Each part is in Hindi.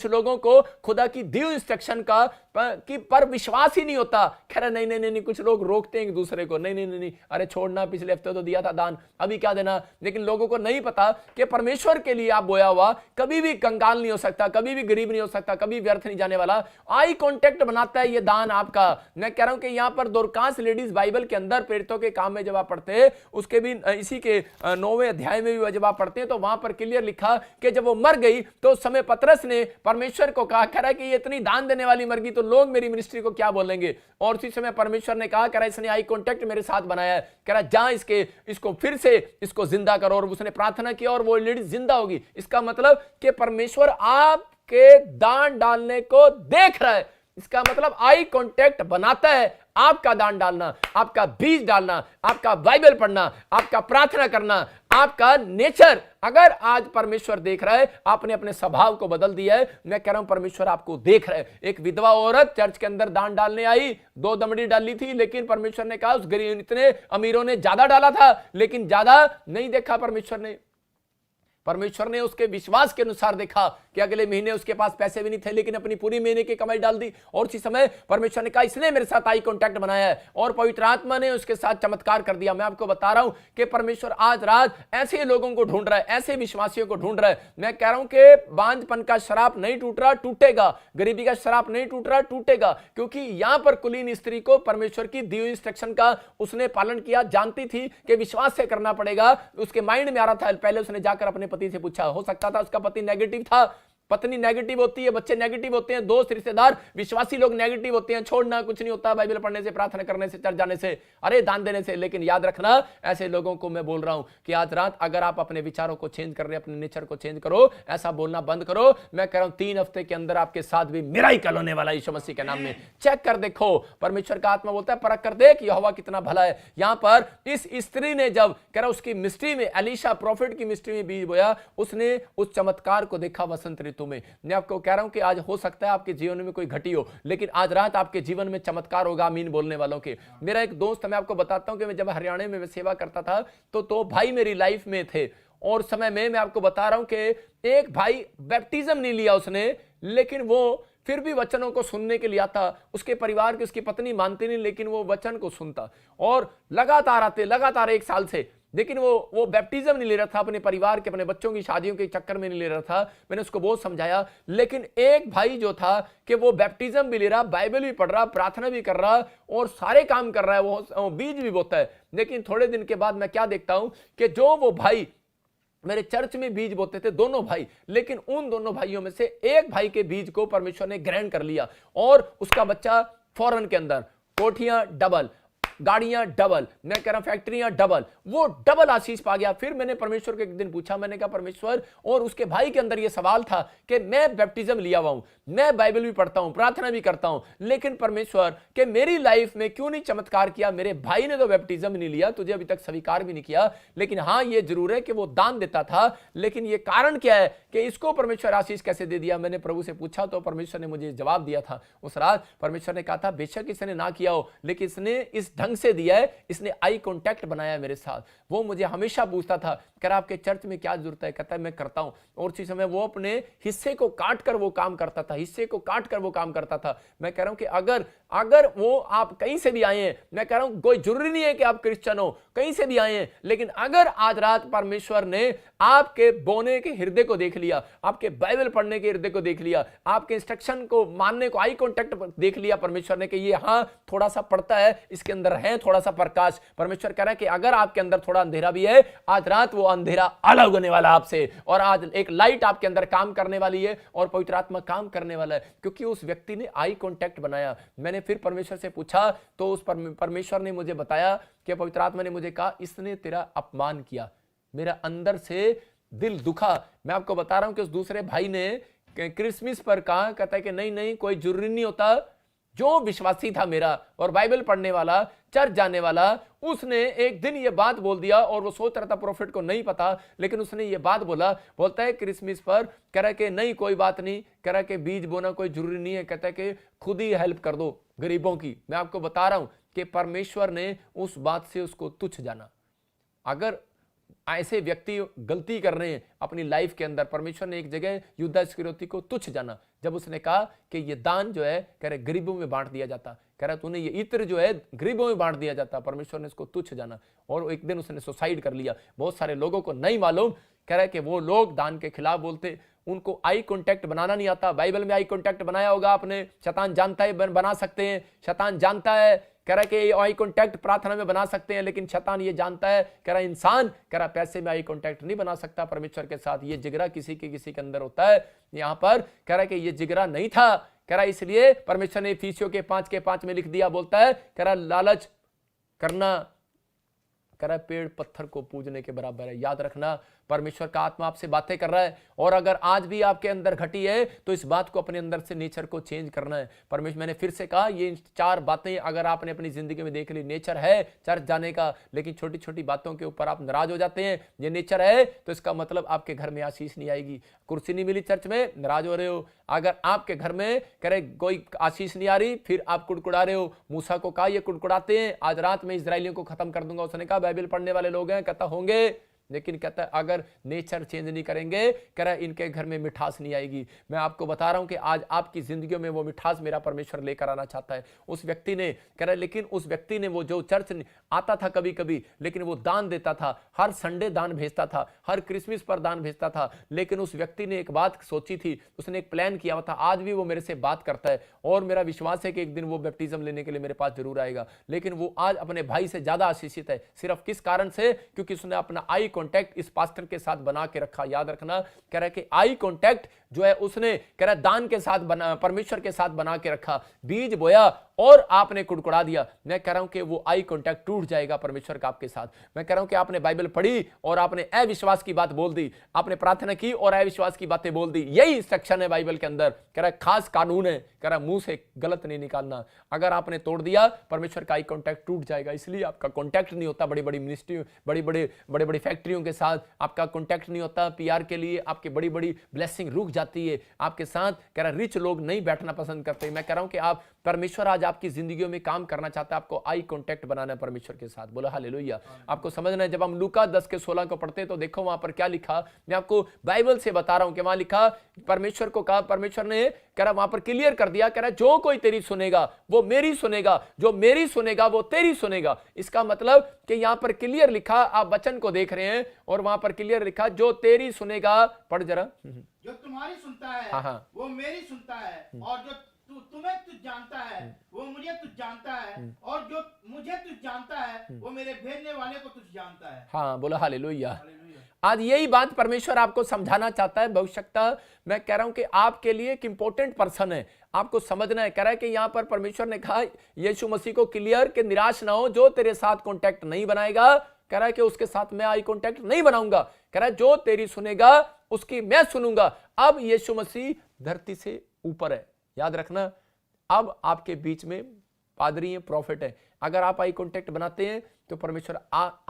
कुछ लोगों को खुदा की दी हुई इंस्ट्रक्शन का पर विश्वास ही नहीं होता। कह रहा नहीं नहीं नहीं, कुछ लोग रोकते हैं एक दूसरे को, नहीं नहीं नहीं नहीं, अरे छोड़ना, पिछले हफ्ते तो दिया था दान, अभी क्या देना। लेकिन लोगों को नहीं पता कि परमेश्वर के लिए आप बोया हुआ कभी भी कंगाल नहीं हो सकता, कभी भी गरीब नहीं हो सकता, कभी व्यर्थ नहीं जाने वाला। आई कांटेक्ट बनाता है ये दान आपका। मैं कह रहा हूं कि यहां पर दोरकास लेडीज बाइबल के अंदर प्रेरितों के काम में जब आप पढ़ते हैं, उसके भी इसी के 9वें अध्याय में भी जब आप पढ़ते हैं तो वहां पर क्लियर लिखा कि जब वो मर गई तो उस समय पतरस ने परमेश्वर को कहा, कह रहा है कि ये इतनी दान देने वाली मर गई तो लोग मेरी मिनिस्ट्री को क्या बोलेंगे। और उसी समय परमेश्वर ने कहा, कह रहा इसने आई कांटेक्ट मेरे साथ बनाया है, कह रहा जा इसको फिर से इसको जिंदा करो। और उसने प्रार्थना की और वो लेडी जिंदा होगी। इसका मतलब कि परमेश्वर आपके दान डालने को देख रहा है। इसका मतलब आई कांटेक्ट बनाता है। आपका दान डालना, आपका बीज डालना, आपका बाइबल पढ़ना, आपका प्रार्थना करना, आपका नेचर, अगर आज परमेश्वर देख रहा है, आपने अपने स्वभाव को बदल दिया है, मैं कह रहा हूं परमेश्वर आपको देख रहा है। एक विधवा औरत चर्च के अंदर दान डालने आई, 2 दमड़ी डाली थी, लेकिन परमेश्वर ने कहा उस गरीब, इतने अमीरों ने ज्यादा डाला था लेकिन ज्यादा नहीं देखा परमेश्वर ने उसके विश्वास के अनुसार देखा कि अगले महीने उसके पास पैसे भी नहीं थे, लेकिन अपनी पूरी महीने की कमाई डाल दी। और उसी समय परमेश्वर ने कहा इसने मेरे साथ आई कांटेक्ट बनाया है और पवित्र आत्मा ने उसके साथ चमत्कार कर दिया। मैं आपको बता रहा हूं कि परमेश्वर आज रात ऐसे लोगों को ढूंढ रहा है, ऐसे विश्वासियों को ढूंढ रहा है। मैं कह रहा हूं कि बांझपन का श्राप नहीं टूट रहा, टूटेगा। गरीबी का श्राप नहीं टूट रहा, टूटेगा। क्योंकि यहां पर कुलीन स्त्री को परमेश्वर की दी हुई इंस्ट्रक्शन का उसने पालन किया, जानती थी कि विश्वास से करना पड़ेगा। उसके माइंड में आ रहा था, पहले उसने जाकर अपने पति से पूछा, हो सकता था उसका पति नेगेटिव था, पत्नी नेगेटिव होती है, बच्चे नेगेटिव होते हैं, दोस्त रिश्तेदार विश्वासी लोग नेगेटिव होते हैं। छोड़ना कुछ नहीं होता, बाइबल पढ़ने से, प्रार्थना करने से, चर्च जाने से, अरे दान देने से। लेकिन याद रखना, ऐसे लोगों को मैं बोल रहा हूं कि आज रात अगर आप अपने विचारों को चेंज कर रहे हैं, अपने नेचर को चेंज करो, ऐसा बोलना बंद करो। मैं कह रहा हूं 3 हफ्ते के अंदर आपके साथ भी मिराकल होने वाला यीशु मसीह के नाम में। चेक कर देखो, परमेश्वर का आत्मा बोलता है परख कर देख यहोवा कितना भला है। यहां पर इस स्त्री ने जब कह रहा उसकी मिस्ट्री में, एलीशा प्रॉफिट की मिस्ट्री में बीज बोया, उसने उस चमत्कार को देखा वसंत ऋतु में। मैं आपको कह रहा हूं कि आज हो सकता है आपके जीवन में कोई घटी हो, लेकिन आज रात आपके जीवन में चमत्कार होगा। आमीन बोलने वालों के। मेरा एक दोस्त, मैं आपको बताता हूं कि मैं जब हरियाणा में सेवा करता था तो भाई मेरी लाइफ में थे। और समय में मैं आपको बता रहा हूं कि एक भाई बैप्टिज्म नहीं लिया उसने, लेकिन वो फिर भी वचनों को सुनने के लिए आता। उसके परिवार की, उसकी पत्नी मानती नहीं, लेकिन वो वचन को सुनता और लगातार आते, लगातार 1 साल से। लेकिन वो बैप्टिज्म नहीं ले रहा था, अपने परिवार के, अपने बच्चों की शादियों के चक्कर में नहीं ले रहा था। मैंने उसको बहुत समझाया। लेकिन एक भाई जो था कि वो बैप्टिज्म भी ले रहा, बाइबल भी पढ़ रहा, प्रार्थना भी कर रहा और सारे काम कर रहा है, वो बीज भी बोता है। लेकिन थोड़े दिन के बाद मैं क्या देखता हूं कि जो वो भाई मेरे चर्च में बीज बोते थे, दोनों भाई, लेकिन उन दोनों भाइयों में से एक भाई के बीज को परमेश्वर ने ग्रहण कर लिया और उसका बच्चा फॉरेन के अंदर, कोठियां डबल, गाड़ियां डबल, मैं कह रहा हूं फैक्ट्रियां डबल, वो डबल आशीष पा गया। फिर मैंने परमेश्वर को एक दिन पूछा, मैंने कहा परमेश्वर, और उसके भाई के अंदर यह सवाल था कि मैं बैप्टिज्म लिया हुआ हूं, मैं बाइबल भी पढ़ता हूं, प्रार्थना भी करता हूं, लेकिन परमेश्वर के मेरी लाइफ में क्यों नहीं चमत्कार किया। मेरे भाई ने तो बैप्टिज्म नहीं लिया, तुझे अभी तक स्वीकार भी नहीं किया, लेकिन हां यह जरूर है कि वो दान देता था। लेकिन यह कारण क्या है कि इसको परमेश्वर आशीष कैसे दे दिया। मैंने प्रभु से पूछा तो परमेश्वर ने मुझे जवाब दिया था। उस रात परमेश्वर ने कहा था, बेशक इसने ना किया हो, लेकिन इसने इस ढंग से दिया है, इसने आई कांटेक्ट बनाया मेरे साथ। वो मुझे हमेशा पूछता था, कह रहा आपके चर्च में क्या जरूरत है, कहता है मैं करता हूं। और उसी समय वो अपने हिस्से को काट कर वो काम करता था, हिस्से को काट कर वो काम करता था। मैं कह रहा हूं कि अगर वो आप कहीं से भी आए हैं, मैं कह रहा हूं कोई जरूरी नहीं है कि आप क्रिश्चियन हो, कहीं से भी आए हैं, लेकिन अगर आज रात परमेश्वर ने आपके बोने के हृदय को देख लिया, आपके बाइबल पढ़ने के हृदय को देख लिया, आपके इंस्ट्रक्शन को मानने को, आई कांटेक्ट देख लिया परमेश्वर ने कि ये हां थोड़ा सा पड़ता है, इसके अंदर है थोड़ा सा प्रकाश। परमेश्वर कह रहा है कि अगर आपके अंदर थोड़ा अंधेरा भी है, आज रात वो अंधेरा अलग होने वाला आपसे, और आज एक लाइट आपके अंदर काम करने वाली है और पवित्र आत्मा काम करने वाला है, क्योंकि उस व्यक्ति ने आई कांटेक्ट बनाया। मैंने फिर परमेश्वर से पूछा तो उस परमेश्वर ने मुझे बताया कि पवित्र आत्मा ने मुझे कहा, इसने तेरा अपमान किया। मेरा अंदर से दिल दुखा। मैं आपको बता रहा हूं कि उस दूसरे भाई ने क्रिसमस पर कहा, कहता है कि नहीं नहीं, कोई जरूरी नहीं होता। जो विश्वासी था मेरा और बाइबल पढ़ने वाला, चर्च जाने वाला, उसने एक दिन ये बात बोल दिया और वो सोच रहा था प्रॉफिट को नहीं पता, लेकिन उसने ये बात बोलता है क्रिसमस पर, कह रहा कि नहीं कोई बात नहीं, कह रहा कि बीज बोना कोई जरूरी नहीं है, कहता है कि खुद ही हेल्प कर दो गरीबों की। मैं आपको बता रहा हूं कि परमेश्वर ने उस बात से उसको तुच्छ जाना। अगर ऐसे व्यक्ति गलती कर रहे हैं अपनी लाइफ के अंदर। परमेश्वर ने एक जगह यूदा इस्करियोती को तुच्छ जाना, जब उसने कहा कि ये दान जो है कह रहे गरीबों में बांट दिया जाता, कह रहा तूने ये इत्र जो है गरीबों में बांट दिया जाता। परमेश्वर ने इसको तुच्छ जाना और एक दिन उसने सुसाइड कर लिया। बहुत सारे लोगों को नहीं मालूम, कह रहा है कि वो लोग दान के खिलाफ बोलते, उनको आई कांटेक्ट बनाना नहीं आता। बाइबल में आई कांटेक्ट बनाया होगा आपने, शैतान जानता है बना सकते हैं, शैतान जानता है, कह रहा है कि आई कांटेक्ट प्रार्थना में बना सकते हैं, लेकिन शैतान ये जानता है, कह रहा इंसान कह रहा पैसे में आई कांटेक्ट नहीं बना सकता परमेश्वर के साथ। ये जिगरा किसी के अंदर होता है। यहां पर कह रहा है कि ये जिगरा नहीं था, कह रहा इसलिए परमेश्वर ने इफिसियों के 5:5 में लिख दिया, बोलता है कह रहा लालच करना कह रहा पेड़ पत्थर को पूजने के बराबर है। याद रखना, परमेश्वर का आत्मा आपसे बातें कर रहा है, और अगर आज भी आपके अंदर घटी है तो इस बात को अपने अंदर से नेचर को चेंज करना है। परमेश्वर, मैंने फिर से कहा, ये 4 बातें अगर आपने अपनी जिंदगी में देख ली, नेचर है चर्च जाने का, लेकिन छोटी छोटी बातों के ऊपर आप नाराज हो जाते हैं, ये नेचर है, तो इसका मतलब आपके घर में आशीष नहीं आएगी। कुर्सी नहीं मिली चर्च में, नाराज हो रहे हो। अगर आपके घर में करे कोई आशीष नहीं आ रही, फिर आप कुड़कुड़ा रहे हो। मूसा को कहा ये कुड़कुड़ाते हैं, आज रात में इजरायलियों को खत्म कर दूंगा। उसने कहा बाइबल पढ़ने वाले लोग हैं, कहता होंगे, लेकिन कहता है अगर नेचर चेंज नहीं करेंगे, कह रहा है इनके घर में मिठास नहीं आएगी। मैं आपको बता रहा हूं कि आज आपकी जिंदगी में वो मिठास मेरा परमेश्वर लेकर आना चाहता है। उस व्यक्ति ने कह रहा है, लेकिन उस व्यक्ति ने वो जो चर्च आता था कभी कभी, लेकिन वो दान देता था, हर संडे दान भेजता था, हर क्रिसमस पर दान भेजता था, लेकिन उस व्यक्ति ने एक बात सोची थी, उसने एक प्लान किया हुआ था। आज भी वो मेरे से बात करता है और मेरा विश्वास है कि एक दिन वो बैप्टिज्म लेने के लिए मेरे पास जरूर आएगा। लेकिन वो आज अपने भाई से ज्यादा आशीषित है। सिर्फ किस कारण से? क्योंकि उसने अपना आई कांटेक्ट इस पास्टर के साथ बना के रखा। याद रखना, कह रहा है कि आई कांटेक्ट जो है उसने कह रहा है दान के साथ बना, परमेश्वर के साथ बना के रखा। बीज बोया और आपने कुड़कुड़ा दिया। मैं कह रहा हूं कि वो आई कांटेक्ट टूट जाएगा परमेश्वर का आपके साथ। मैं कह रहा हूं कि आपने बाइबल पढ़ी और आपने अविश्वास की बात बोल दी, आपने प्रार्थना की और अविश्वास की बातें बोल दी। यही इंस्ट्रक्शन है बाइबल के अंदर। कह रहा है खास कानून है, कह रहा है मुंह से गलत नहीं निकालना। अगर आपने तोड़ दिया, परमेश्वर का आई कांटेक्ट टूट जाएगा। इसलिए आपका कांटेक्ट नहीं होता बड़ी बड़ी मिनिस्ट्री, बड़ी बड़ी फैक्ट्रियों के साथ आपका कांटेक्ट नहीं होता। पीआर के लिए आपकी बड़ी बड़ी ब्लेसिंग रुक जाती है आपके साथ। कह रहा रिच लोग नहीं बैठना पसंद करते। मैं कह रहा हूं कि आप, परमेश्वर आज आपकी जिंदगियों में काम करना चाहता है। आपको आई कांटेक्ट बनाना है परमेश्वर के साथ। बोला हालेलुया। आपको समझना है, जब हम लूका 10:16 को पढ़ते हैं तो देखो वहां पर क्या लिखा। मैं आपको बाइबल से बता रहा हूं कि वहां लिखा, परमेश्वर को कहा, परमेश्वर ने कह रहा वहां पर क्लियर कर दिया, कह रहा जो कोई तेरी सुनेगा वो मेरी सुनेगा, जो मेरी सुनेगा वो तेरी सुनेगा। इसका मतलब कि यहां पर क्लियर लिखा, आप वचन को देख रहे हैं और वहां पर क्लियर लिखा, जो तेरी सुनेगा। पढ़ जरा। जो तुम्हारी सुनता है हाँ। वो मेरी सुनता है, और जो तुम्हें तुझ जानता है वो मुझे तुझ जानता है, और जो मुझे तुझ जानता है वो मेरे भेजने वाले को तुझ जानता है। हाँ, बोला हालेलुया। आज यही बात परमेश्वर आपको समझाना चाहता है। भविष्यता मैं कह रहा हूं कि आपके लिए एक इंपॉर्टेंट पर्सन है, आपको समझना है। कह रहा है कि यहां पर परमेश्वर ने कहा यीशु मसीह को क्लियर कि निराश ना हो, जो तेरे साथ कांटेक्ट नहीं बनाएगा, कह रहा है कि उसके साथ मैं आई कांटेक्ट नहीं बनाऊंगा। कह रहा है जो तेरी सुनेगा उसकी मैं सुनूंगा। अब यीशु मसीह धरती से ऊपर है। याद रखना, अब आपके बीच में पादरी हैं, प्रॉफिट है। अगर आप आई कांटेक्ट बनाते हैं तो परमेश्वर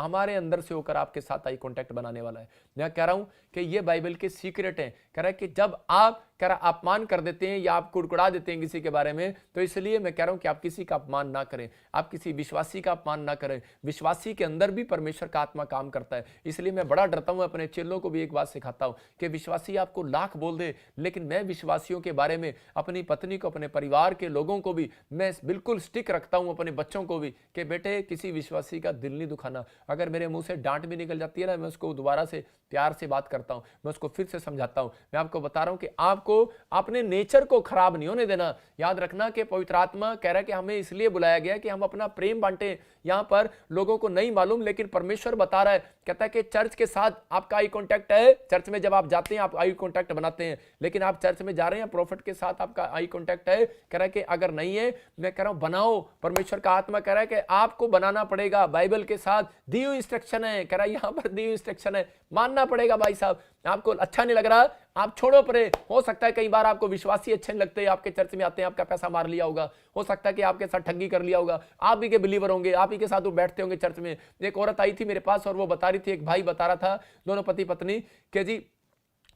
हमारे अंदर से होकर आपके साथ आई कांटेक्ट बनाने वाला है। मैं कह रहा हूं कि ये बाइबल के सीक्रेट हैं। कह रहा है कि जब आप कह रहा अपमान कर देते हैं या आप कुड़कुड़ा देते हैं किसी के बारे में, तो इसलिए मैं कह रहा हूं कि आप किसी का अपमान ना करें, आप किसी विश्वासी का अपमान ना करें। विश्वासी के अंदर भी परमेश्वर का आत्मा काम करता है। इसलिए मैं बड़ा डरता हूं, अपने चेलों को भी एक बात सिखाता हूं कि विश्वासी आपको लाख बोल दे, लेकिन मैं विश्वासियों के बारे में, अपनी पत्नी को, अपने परिवार के लोगों को भी मैं बिल्कुल स्टिक रखता हूं, अपने बच्चों को भी, कि बेटे किसी विश्वासी का दिल नहीं दुखाना। अगर मेरे मुंह से डांट भी निकल जाती है ना, मैं उसको दोबारा से प्यार से बात करता हूं, मैं उसको फिर से समझाता हूं। मैं आपको बता रहा हूं कि आपको अपने नेचर को खराब नहीं होने देना। याद रखना कि पवित्र आत्मा कह रहा है कि हमें इसलिए बुलाया गया कि हम अपना प्रेम बांटे। यहां पर लोगों को नहीं मालूम, लेकिन परमेश्वर बता रहा है, कहता है कि चर्च के साथ आपका आई कांटेक्ट है। चर्च में जब आप जाते हैं आप आई कांटेक्ट बनाते हैं, लेकिन आप चर्च में जा रहे हैं, प्रॉफिट के साथ आपका आई कांटेक्ट है। कह रहा है कि अगर नहीं है, मैं कह रहा हूं बनाओ। परमेश्वर का आत्मा कह रहा है कि आपको बनाना पड़ेगा। बाइबल के साथ दी हुई इंस्ट्रक्शन है। कह रहा है यहां पर दी हुई इंस्ट्रक्शन है, मानना पड़ेगा। भाई साहब आपको अच्छा नहीं लग रहा, आप छोड़ो परे। हो सकता है कई बार आपको विश्वासी अच्छे नहीं लगते, आपके चर्च में आते हैं, आपका पैसा मार लिया होगा, हो सकता है कि आपके साथ ठगी कर लिया होगा, आप ही के बिलीवर होंगे, आप ही के साथ वो बैठते होंगे चर्च में। एक औरत आई थी मेरे पास और वो बता रही थी, एक भाई बता रहा था, दोनों पति पत्नी, कि जी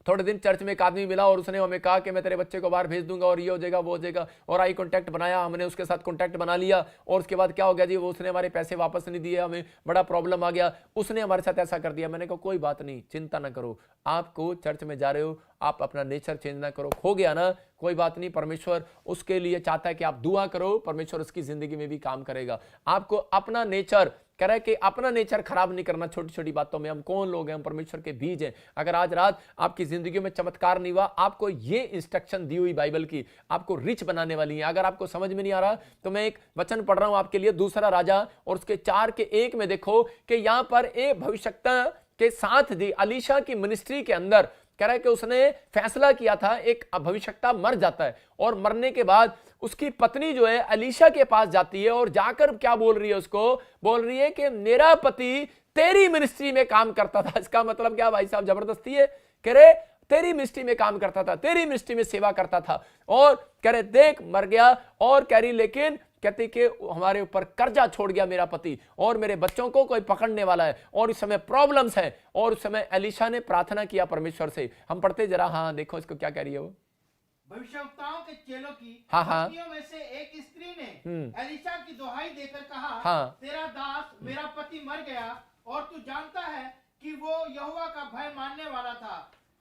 थोड़े दिन चर्च में एक आदमी मिला और उसने हमें कहा कि मैं तेरे बच्चे को बाहर भेज दूंगा और ये हो जाएगा वो हो जाएगा, और आई कांटेक्ट बनाया, हमने उसके साथ कांटेक्ट बना लिया, और उसके बाद क्या हो गया जी, वो उसने हमारे पैसे वापस नहीं दिए, हमें बड़ा प्रॉब्लम आ गया, उसने हमारे साथ ऐसा कर दिया। मैंने कहा कोई बात नहीं, चिंता ना करो, आपको चर्च में जा रहे हो, आप अपना नेचर चेंज ना करो, खो गया ना कोई बात नहीं, परमेश्वर उसके लिए चाहता है कि आप दुआ करो, परमेश्वर उसकी जिंदगी में भी काम करेगा। आपको अपना नेचर कह रहा है कि अपना नेचर खराब नहीं करना छोटी छोटी बातों में। हम कौन लोग हैं, हम परमेश्वर के बीज हैं। अगर आज रात आपकी जिंदगी में चमत्कार नहीं हुआ, आपको ये इंस्ट्रक्शन दी हुई बाइबल की आपको रिच बनाने वाली है। अगर आपको समझ में नहीं आ रहा तो मैं एक वचन पढ़ रहा हूं आपके लिए, दूसरा राजा और उसके 4:1 में देखो कि यहां पर एक भविष्यवक्ता के साथ दी अलीशा की मिनिस्ट्री के अंदर कह रहा है कि उसने फैसला किया था, एक भविष्यवक्ता मर जाता है और मरने के बाद उसकी पत्नी जो है अलीशा के पास जाती है और जाकर क्या बोल रही है, उसको बोल रही है कि मेरा पति तेरी मिनिस्ट्री में काम करता था। इसका मतलब क्या भाई साहब, जबरदस्ती है। कह रहे तेरी मिनिस्ट्री में काम करता था, तेरी मिनिस्ट्री में सेवा करता था, और कह रहे देख मर गया, और कह रही लेकिन कहती कि हमारे ऊपर कर्जा छोड़ गया मेरा पति, और मेरे बच्चों को कोई पकड़ने वाला है, और इस समय प्रॉब्लम्स है। और उस समय एलीशा ने प्रार्थना किया परमेश्वर से। हम पढ़ते जरा, हाँ देखो इसको क्या कह रही है वो। भविष्यवक्ताओं के चेलों की हाँ। पत्नियों में से एक स्त्री ने एलीशा की दुहाई देकर कहा, हाँ। तेरा दास मेरा पति मर गया, और तू जानता है कि वो यहोवा का भय मानने वाला था,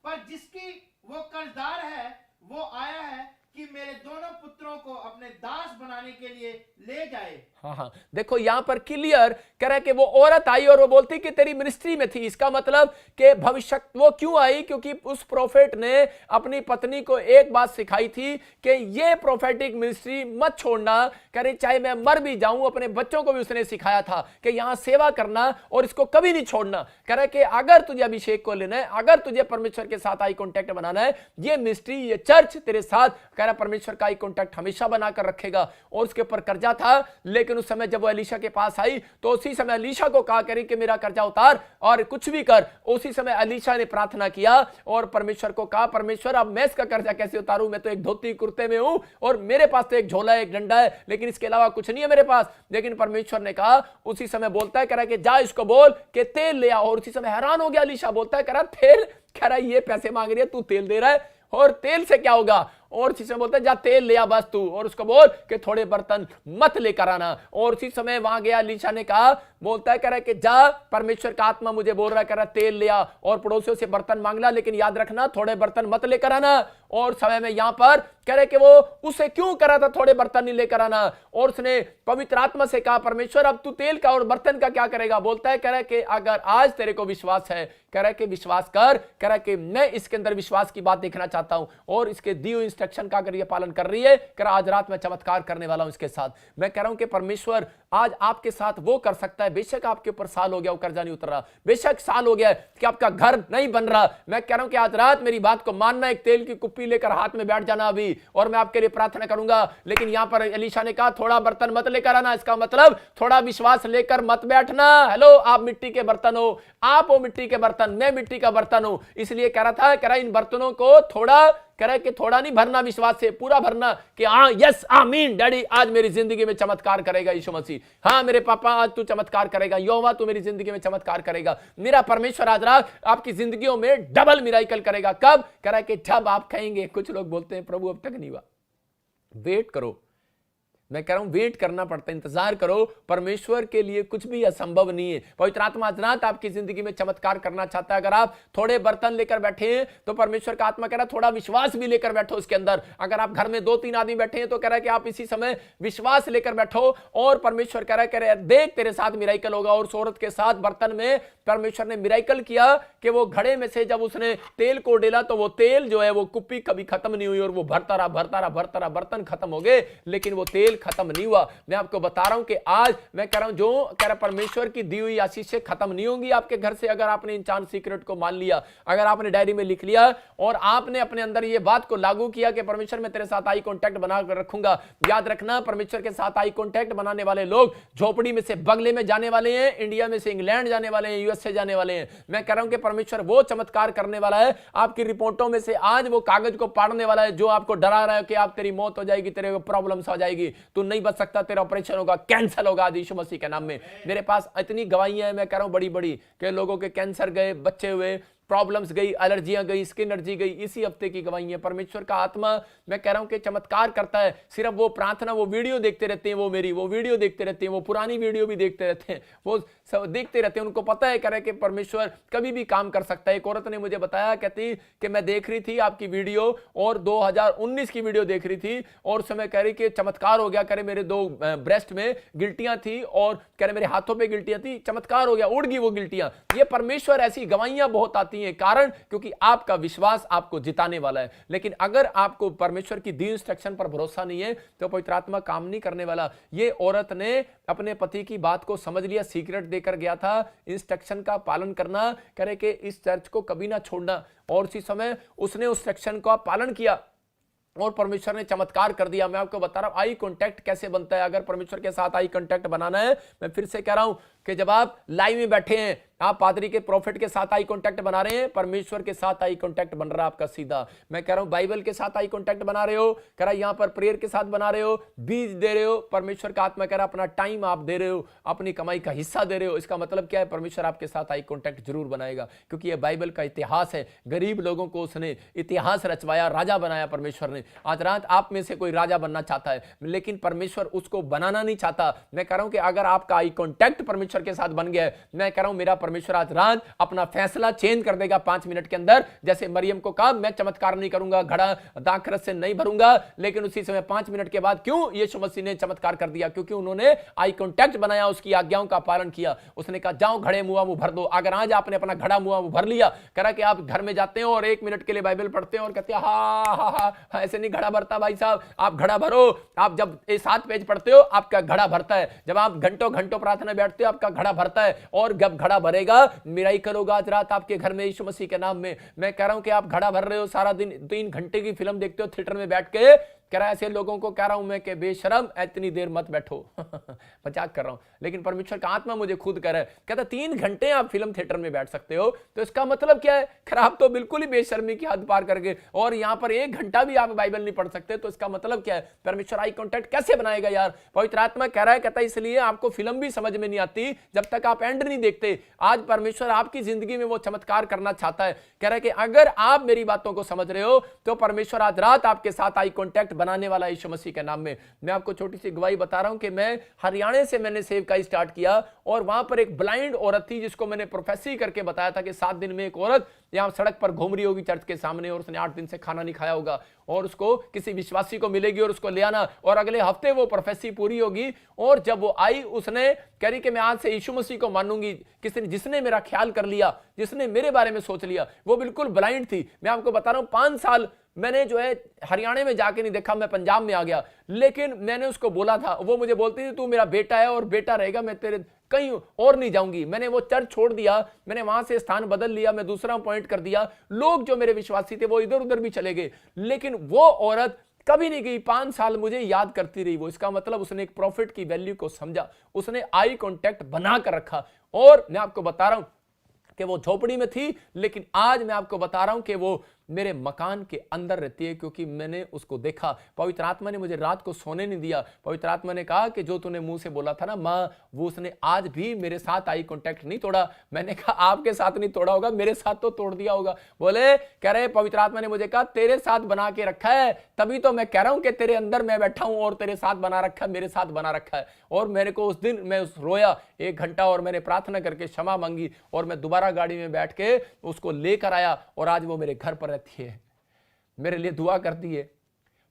पर जिसकी वो कर्जदार है वो आया है कि मेरे दोनों पुत्रों को अपने दास बनाने के लिए ले जाए। हाँ, देखो यहां पर क्लियर कह रहा है कि वो औरत आई और वो बोलती कि तेरी मिनिस्ट्री में थी। इसका मतलब कि भविष्य वो क्यों आई, क्योंकि उस प्रोफेट ने अपनी पत्नी को एक बात सिखाई थी कि ये प्रोफेटिक मिनिस्ट्री मत छोड़ना। कह रही चाहे मैं मर भी जाऊं, अपने बच्चों को भी उसने सिखाया था कि यहां सेवा करना और इसको कभी नहीं छोड़ना। कह रहा है कि अगर तुझे अभिषेक को लेना है, अगर तुझे परमेश्वर के साथ आई कॉन्टैक्ट बनाना है, ये मिनिस्ट्री ये चर्च तेरे साथ कह रहा परमेश्वर का आई कॉन्टैक्ट हमेशा बनाकर रखेगा। और उसके ऊपर कर्जा था, लेकिन उस समय जब वो एलीशा के पास आई तो उसी समय एलीशा को कहा करी कि मेरा कर्जा उतार और कुछ भी कर। उसी समय एलीशा ने प्रार्थना किया और परमेश्वर को कहा, परमेश्वर अब मैं इसका कर्जा कैसे उतारूं, मैं तो एक धोती कुर्ते में हूं और मेरे पास तो एक झोला है, एक डंडा है, लेकिन इसके अलावा कुछ नहीं है मेरे पास। लेकिन परमेश्वर ने कहा, उसी समय बोलता है कह रहा कि जा इसको बोल कि तेल ले आओ। और उसी समय हैरान हो गया एलीशा, बोलता है कह रहा तेल, कह रहा ये पैसे मांग रही है, तू तेल दे रहा है और तेल से क्या होगा। और उसी समय बोलता है जा तेल ले आ बस तू, और उसको बोल कि थोड़े बर्तन मत लेकर आना। और उसी समय वहां गया एलीशा ने कहा, बोलता है कह रहा कि जा परमेश्वर का आत्मा मुझे बोल रहा है, कह रहा तेल ले आ और पड़ोसियों से बर्तन मांगना, लेकिन याद रखना थोड़े बर्तन मत लेकर आना। और समय में यहां पर कह रहे कि वो उसे क्यों करा था थोड़े बर्तन नहीं लेकर आना। और उसने पवित्र आत्मा से कहा, परमेश्वर अब तू तेल का और बर्तन का क्या करेगा। बोलता है कह रहा कि अगर आज तेरे को विश्वास है, कह रहा कि विश्वास कर, कह रहा कि मैं इसके अंदर विश्वास की बात देखना चाहता हूं। और इसके दी हुई इंस्ट्रक्शन का अगर ये पालन कर रही है, कह रहा आज रात में चमत्कार करने वाला हूं इसके साथ। मैं कह रहा हूं कि परमेश्वर आज आपके साथ वो कर सकता है। बेशक आपके ऊपर साल हो गया वो कर्जा नहीं उतर रहा, बेशक साल हो गया है कि आपका घर नहीं बन रहा, मैं कह रहा हूं कि आज रात मेरी बात को मानना, एक तेल की कुप्पी लेकर हाथ में बैठ जाना अभी, और मैं आपके लिए प्रार्थना करूंगा। लेकिन यहां पर एलीशा ने कहा थोड़ा बर्तन मत लेकर आना, इसका मतलब थोड़ा विश्वास लेकर मत बैठना। हेलो, आप मिट्टी के बर्तन हो, आप हो मिट्टी के बर्तन, मैं मिट्टी का बर्तन हूं। इसलिए कह रहा था, कह रहा इन बर्तनों को थोड़ा, कह रहा कि थोड़ा नहीं भरना, विश्वास से पूरा भरना कि हाँ यस आमीन डैडी आज मेरी जिंदगी में चमत्कार करेगा यीशु मसीह। हाँ मेरे पापा आज तू चमत्कार करेगा, यहोवा तू मेरी जिंदगी में चमत्कार करेगा। मेरा परमेश्वर आज रात आपकी जिंदगियों में डबल मिराकल करेगा। कब? कह रहा कि जब आप कहेंगे। कुछ लोग बोलते हैं प्रभु अब तक नहीं हुआ, वेट करो। मैं कह रहा हूं वेट करना पड़ता है, इंतजार करो। परमेश्वर के लिए कुछ भी असंभव नहीं है। पवित्र आत्मा आज रात आपकी जिंदगी में चमत्कार करना चाहता है। अगर आप थोड़े बर्तन लेकर बैठे हैं तो परमेश्वर का आत्मा कह रहा है थोड़ा विश्वास भी लेकर बैठो उसके अंदर। अगर आप घर में 2-3 आदमी बैठे हैं तो कह रहा है कि आप इसी समय विश्वास लेकर बैठो और परमेश्वर कह रहा है देख तेरे साथ मिराकल होगा। और उस औरत के साथ बर्तन में परमेश्वर ने मिराकल किया कि वो घड़े में से जब उसने तेल को डाला तो वो तेल जो है वो कुप्पी कभी खत्म नहीं हुई और वो भरता रहा, बर्तन खत्म हो गए लेकिन वो तेल खत्म नहीं हुआ। मैं आपको बता रहा हूं कि आज मैं कह रहा हूं जो कह रहा परमेश्वर की दी हुई आशीष खत्म नहीं होंगी आपके घर से। अगर आपने इन चांद सीक्रेट को मान लिया, अगर आपने डायरी में लिख लिया और आपने अपने अंदर ये बात को लागू किया कि परमेश्वर मैं तेरे साथ आई कॉन्टैक्ट बना कर रखूंगा। याद रखना परमेश्वर के साथ आई कॉन्टैक्ट बनाने वाले लोग झोपड़ी में से बंगले में जाने वाले हैं, इंडिया में से इंग्लैंड जाने वाले हैं, यूएसए जाने वाले हैं। मैं कह रहा हूं कि परमेश्वर वो चमत्कार करने वाला है। आपकी रिपोर्टों में से आज वो कागज को पाड़ने वाला है जो आपको डरा रहा है कि आप तेरी मौत हो जाएगी, तेरे प्रॉब्लम्स हो जाएगी, तू नहीं बच सकता, तेरा ऑपरेशन होगा, कैंसर होगा आज यीशु मसीह के नाम में। मेरे पास इतनी गवाहियां हैं, मैं कह रहा हूं बड़ी बड़ी, कि लोगों के कैंसर गए, बच्चे हुए, प्रॉब्लम्स गई, एलर्जियां गई, स्किन एलर्जी गई, इसी हफ्ते की गवाही है। परमेश्वर का आत्मा, मैं कह रहा हूं कि चमत्कार करता है। सिर्फ वो प्रार्थना, वो वीडियो देखते रहते हैं, वो मेरी वो वीडियो देखते रहते हैं, वो पुरानी वीडियो भी देखते रहते हैं, वो सब देखते रहते हैं। उनको पता है करे कि परमेश्वर कभी भी काम कर सकता है। एक औरत ने मुझे बताया, कहती कि मैं देख रही थी आपकी वीडियो और 2019 की वीडियो देख रही थी और उस समय कह रही कि चमत्कार हो गया, करे मेरे 2 ब्रेस्ट में गिल्टियां थी और कह रहे मेरे हाथों पे गिल्टियां थी, चमत्कार हो गया, उड़ गई वो गिल्टियां। ये परमेश्वर, ऐसी गवाहियां बहुत आती हैं, कारण क्योंकि आपका विश्वास आपको जिताने वाला है। लेकिन अगर आपको परमेश्वर की दी इंस्ट्रक्शन पर भरोसा नहीं है तो पवित्र आत्मा काम नहीं करने वाला। ये औरत ने अपने पति की बात को समझ लिया, सीक्रेट देकर गया था, इंस्ट्रक्शन का पालन करना, करे कि इस चर्च को कभी ना छोड़ना, और उसी समय उसने उस इंस्ट्रक्शन का पालन किया और परमेश्वर ने चमत्कार कर दिया। मैं आपको बता रहा हूं आई कांटेक्ट कैसे बनता है। अगर परमेश्वर के साथ आई कांटेक्ट बनाना है, मैं फिर से कह रहा हूं कि जब आप लाइव में बैठे हैं, आप पादरी के प्रॉफिट के साथ आई कांटेक्ट बना रहे हैं, परमेश्वर के साथ आई कांटेक्ट बन रहा है आपका सीधा। मैं कह रहा हूं बाइबल के साथ आई कांटेक्ट बना रहे हो, कह रहा यहां पर प्रेयर के साथ बना रहे हो, बीज दे रहे हो, परमेश्वर का आत्मा कह रहा अपना टाइम आप दे रहे हो, अपनी कमाई का हिस्सा दे रहे हो। इसका मतलब क्या है? परमेश्वर आपके साथ आई कांटेक्ट जरूर बनाएगा, क्योंकि यह बाइबल का इतिहास है। गरीब लोगों को उसने इतिहास रचवाया, राजा बनाया परमेश्वर ने। आज रात आप में से कोई राजा बनना चाहता है, लेकिन परमेश्वर उसको बनाना नहीं चाहता। मैं कह रहा हूं कि अगर आपका आई कांटेक्ट परमेश्वर के साथ बन गया है, मैं कह रहा हूं मेरा परमेश्वर आज रात अपना फैसला चेंज कर देगा 5 मिनट के अंदर। जैसे मरियम को कहा मैं चमत्कार नहीं करूंगा, घड़ा दाखरस से नहीं भरूंगा, लेकिन उसी समय 5 मिनट के बाद क्यों यीशु मसीह ने चमत्कार कर दिया? क्योंकि उन्होंने आई कांटेक्ट बनाया, उसकी आज्ञाओं का पालन किया। उसने कहा जाओ घड़े मुआ मुंह भर दो। अगर आज आपने अपना घड़ा मुआ मुंह भर लिया, कह रहा कि आप घर में जाते हो और 1 मिनट के लिए बाइबल पढ़ते हो और कहते हैं हा, ऐसे नहीं घड़ा भरता भाई साहब, आप घड़ा भरो। आप जब 7 पेज पढ़ते हो आपका घड़ा भरता है, जब आप घंटों घंटों प्रार्थना बैठते हो आपका घड़ा भरता है, और जब घड़ा भरेगा मिराकल होगा आज रात आपके घर में यीशु मसीह के नाम में। मैं कह रहा हूं कि आप घड़ा भर रहे हो, सारा दिन 3 घंटे की फिल्म देखते हो थिएटर में बैठ के, कह रहा है ऐसे लोगों को कह रहा हूं मैं कि बेशरम इतनी देर मत बैठो। मजाक कर रहा हूं, लेकिन परमेश्वर का आत्मा मुझे खुद कह रहा है, कहता 3 घंटे आप फिल्म थिएटर में बैठ सकते हो, तो इसका मतलब क्या है? खराब तो बिल्कुल ही बेशर्मी की हद पार करके, और यहां पर 1 घंटा भी आप बाइबल नहीं पढ़ सकते, तो इसका मतलब क्या है? परमेश्वर आई कांटेक्ट कैसे बनाएगा यार? पवित्र आत्मा कह रहा है, कहता इसलिए आपको फिल्म भी समझ में नहीं आती जब तक आप एंड नहीं देखते। आज परमेश्वर आपकी जिंदगी में वो चमत्कार करना चाहता है। कह रहा है कि अगर आप मेरी बातों को समझ रहे हो तो परमेश्वर आज रात आपके साथ आई कांटेक्ट बनाने वाला यीशु मसीह के नाम में। मैं आपको छोटी सी गवाही बता रहा हूं कि मैं हरियाणा से मैंने सेवकाई स्टार्ट किया, और वहां पर एक ब्लाइंड औरत थी जिसको मैंने प्रोफेसी करके बताया था कि 7 दिन में एक औरत यहां सड़क पर घूम रही होगी चर्च के सामने, और उसने 8 दिन से खाना नहीं खाया होगा, और उसको किसी विश्वासी को मिलेगी और उसको ले आना, और अगले हफ्ते वो प्रोफेसी पूरी होगी। और जब वो आई, उसने कह रही कि मैं आज से यीशु मसीह को मानूंगी। जिसने मेरा ख्याल कर लिया, जिसने मेरे बारे में सोच लिया, वो बिल्कुल ब्लाइंड थी। मैं आपको बता रहा हूं 5 साल मैंने जो है हरियाणा में जाके नहीं देखा, मैं पंजाब में आ गया, लेकिन मैंने उसको बोला था, वो मुझे बोलती थी तू मेरा बेटा है और बेटा रहेगा, मैं तेरे कहीं और नहीं जाऊंगी। मैंने वो चर्च छोड़ दिया, मैंने वहां से स्थान बदल लिया, मैं दूसरा पॉइंट कर दिया। लोग जो मेरे विश्वासी थे वो इधर उधर भी चले गए, लेकिन वो औरत कभी नहीं गई। 5 साल मुझे याद करती रही वो। इसका मतलब उसने एक प्रॉफिट की वैल्यू को समझा, उसने आई कांटेक्ट बना कर रखा। और मैं आपको बता रहा हूं कि वो झोपड़ी में थी, लेकिन आज मैं आपको बता रहा हूं कि वो मेरे मकान के अंदर रहती है, क्योंकि मैंने उसको देखा। पवित्र आत्मा ने मुझे रात को सोने नहीं दिया। पवित्र आत्मा ने कहा कि जो तूने मुंह से बोला था ना मां, वो उसने आज भी मेरे साथ आई कांटेक्ट नहीं तोड़ा। मैंने कहा आपके साथ नहीं तोड़ा होगा, मेरे साथ तो तोड़ दिया होगा। बोले कह रहे पवित्र आत्मा ने मुझे कहा तेरे साथ बना के रखा है, तभी तो मैं कह रहा हूं कि तेरे अंदर मैं बैठा हूं और तेरे साथ बना रखा है, मेरे साथ बना रखा है। और मेरे को उस दिन मैं रोया 1 घंटा, और मैंने प्रार्थना करके क्षमा मांगी, और मैं दोबारा गाड़ी में बैठ के उसको लेकर आया, और आज वो मेरे घर पर रहती है, मेरे लिए दुआ करती है।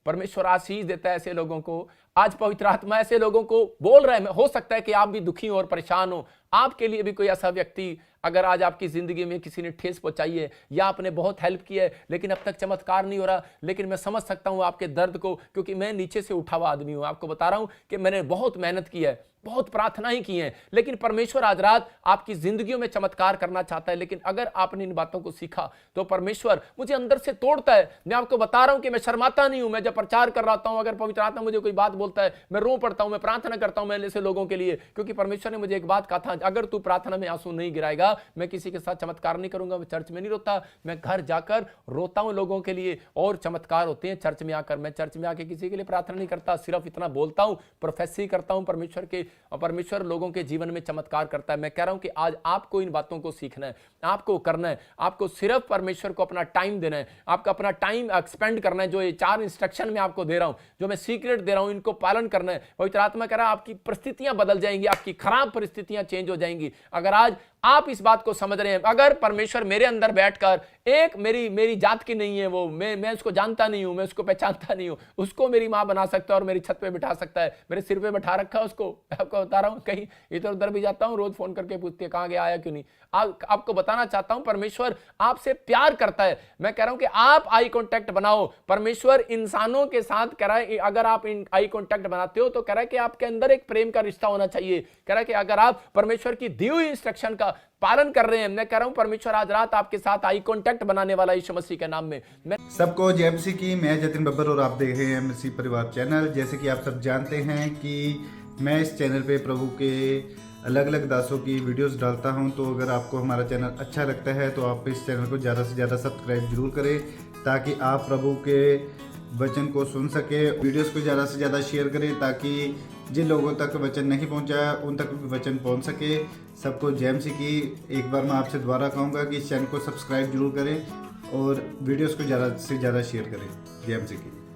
परमेश्वर आशीष देता है ऐसे लोगों को। आज पवित्र आत्मा ऐसे लोगों को बोल रहा है। हो सकता है कि आप भी दुखी हो और परेशान हो, आपके लिए भी कोई ऐसा व्यक्ति, अगर आज आपकी जिंदगी में किसी ने ठेस पहुंचाई है या आपने बहुत हेल्प की है लेकिन अब तक चमत्कार नहीं हो रहा, लेकिन मैं समझ सकता हूं आपके दर्द को, क्योंकि मैं नीचे से उठा हुआ आदमी हूं। आपको बता रहा हूं कि मैंने बहुत मेहनत की है, बहुत प्रार्थनाएं की हैं, लेकिन परमेश्वर आज रात आपकी जिंदगियों में चमत्कार करना चाहता है। लेकिन अगर आपने इन बातों को सीखा तो परमेश्वर मुझे अंदर से तोड़ता है। मैं आपको बता रहा हूं कि मैं शर्माता नहीं हूं। मैं जब प्रचार कर रहा हूं, अगर पवित्र आत्मा मुझे कोई बात बोलता है, मैं रो पड़ता हूं, मैं प्रार्थना करता हूं मैं ऐसे लोगों के लिए, क्योंकि परमेश्वर ने मुझे एक बात कहा था, अगर तू प्रार्थना में आंसू नहीं गिराएगा, मैं किसी के साथ चमत्कार नहीं करूंगा। मैं चर्च में नहीं रोता, मैं घर जाकर रोता हूं लोगों के लिए, और चमत्कार होते हैं चर्च में आकर। मैं चर्च में आके किसी के लिए प्रार्थना नहीं करता, सिर्फ इतना बोलता हूं, प्रोफेसी करता हूं परमेश्वर लोगों के जीवन में चमत्कार करता है। मैं कह रहा हूं कि आज आपको इन बातों को सीखना है, आपको करना है, आपको सिर्फ परमेश्वर को अपना टाइम देना है, आपका अपना टाइम एक्सपेंड करना है। जो ये 4 इंस्ट्रक्शन मैं आपको दे रहा हूं, जो मैं सीक्रेट दे रहा हूं, इनको पालन करना है। पवित्र आत्मा कह रहा है आपकी परिस्थितियां बदल जाएंगी, आपकी खराब परिस्थितियां चेंज हो जाएंगी अगर आज आप इस बात को समझ रहे हैं। अगर परमेश्वर मेरे अंदर बैठकर, एक मेरी जात की नहीं है वो, मैं उसको जानता नहीं हूं, मैं उसको पहचानता नहीं हूं, उसको मेरी मां बना सकता है और मेरी छत पे बिठा सकता है, मेरे सिर पे बैठा रखा है उसको। आपको बता रहा हूं, कहीं इधर उधर भी जाता हूं, रोज फोन करके पूछते हैं कहां गया, आया क्यों नहीं। आपको बताना चाहता हूं परमेश्वर आपसे प्यार करता है। मैं कह रहा हूं कि आप आई कांटेक्ट बनाओ। परमेश्वर इंसानों के साथ कह रहा है, अगर आप आई कांटेक्ट बनाते हो तो कह रहा है कि आपके अंदर एक प्रेम का रिश्ता होना चाहिए। कह रहा है कि अगर आप परमेश्वर की दी हुई इंस्ट्रक्शन का पालन कर रहे हैं, मैं कह रहा हूं परमेश्वर आज रात आपके साथ आई कांटेक्ट बनाने वाला यीशु मसीह के नाम में। मैं सबको जय मसीह की। मैं जतिन बब्बर और आप देख रहे हैं मसीह परिवार चैनल। जैसे कि आप सब जानते हैं कि मैं इस चैनल पे प्रभु के अलग अलग दासों की वीडियोस डालता हूं, तो अगर आपको हमारा चैनल अच्छा लगता है तो आप इस चैनल को ज़्यादा से ज़्यादा सब्सक्राइब जरूर करें, ताकि आप प्रभु के वचन को सुन सके। वीडियोस को ज़्यादा से ज़्यादा शेयर करें, ताकि जिन लोगों तक वचन नहीं पहुंचा उन तक भी वचन पहुंच सके। सबको जय मसीह की। एक बार मैं आपसे दोबारा कहूँगा कि इस चैनल को सब्सक्राइब जरूर करें और वीडियोस को ज़्यादा से ज़्यादा शेयर करें। जय मसीह की।